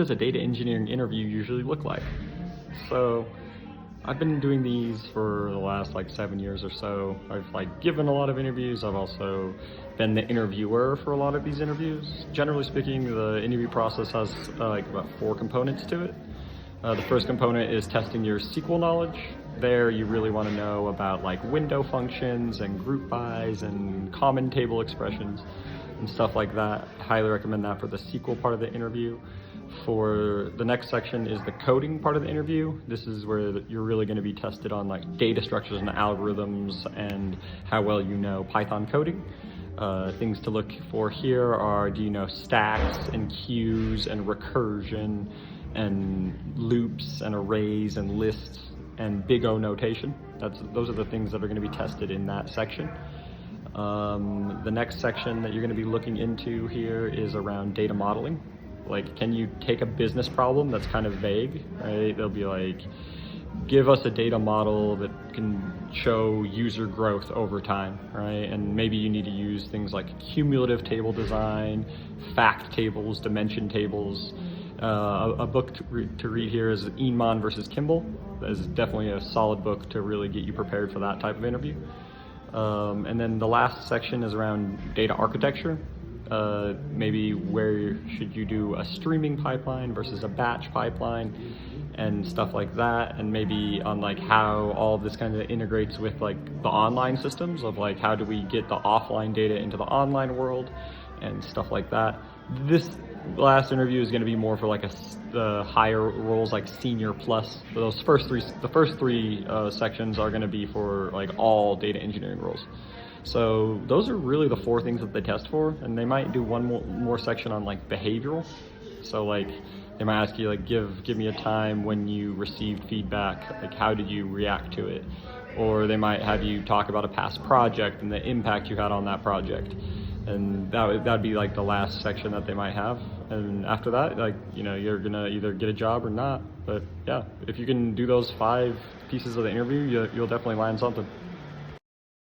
does a data engineering interview usually look like? So I've been doing these for the last like 7 years or so. I've like given a lot of interviews. I've also been the interviewer for a lot of these interviews. Generally speaking, the interview process has like about 4 components to it. The first component is testing your SQL knowledge. There you really want to know about like window functions and group bys and common table expressions and stuff like that. I highly recommend that for the SQL part of the interview. For the next section is the coding part of the interview. This is where you're really going to be tested on like data structures and algorithms and how well you know Python coding. Things to look for here are, do you know stacks and queues and recursion and loops and arrays and lists and big O notation. Those are the things that are going to be tested in that section. The next section that you're going to be looking into here is around data modeling. Like, can you take a business problem that's kind of vague, right? They'll be like, give us a data model that can show user growth over time, right? And maybe you need to use things like cumulative table design, fact tables, dimension tables. A book to read here is Ehman versus Kimball. That is definitely a solid book to really get you prepared for that type of interview. And then the last section is around data architecture. Maybe where should you do a streaming pipeline versus a batch pipeline and stuff like that, and maybe on like how all of this kind of integrates with like the online systems of like how do we get the offline data into the online world and stuff like that. This last interview is going to be more for like the higher roles like senior plus. The first three sections are going to be for like all data engineering roles. So those are really the 4 things that they test for, and they might do one more section on like behavioral. So like they might ask you like give me a time when you received feedback, like how did you react to it? Or they might have you talk about a past project and the impact you had on that project. And that'd be like the last section that they might have. And after that, like, you know, you're gonna either get a job or not. But yeah, if you can do those 5 pieces of the interview, you'll definitely land something.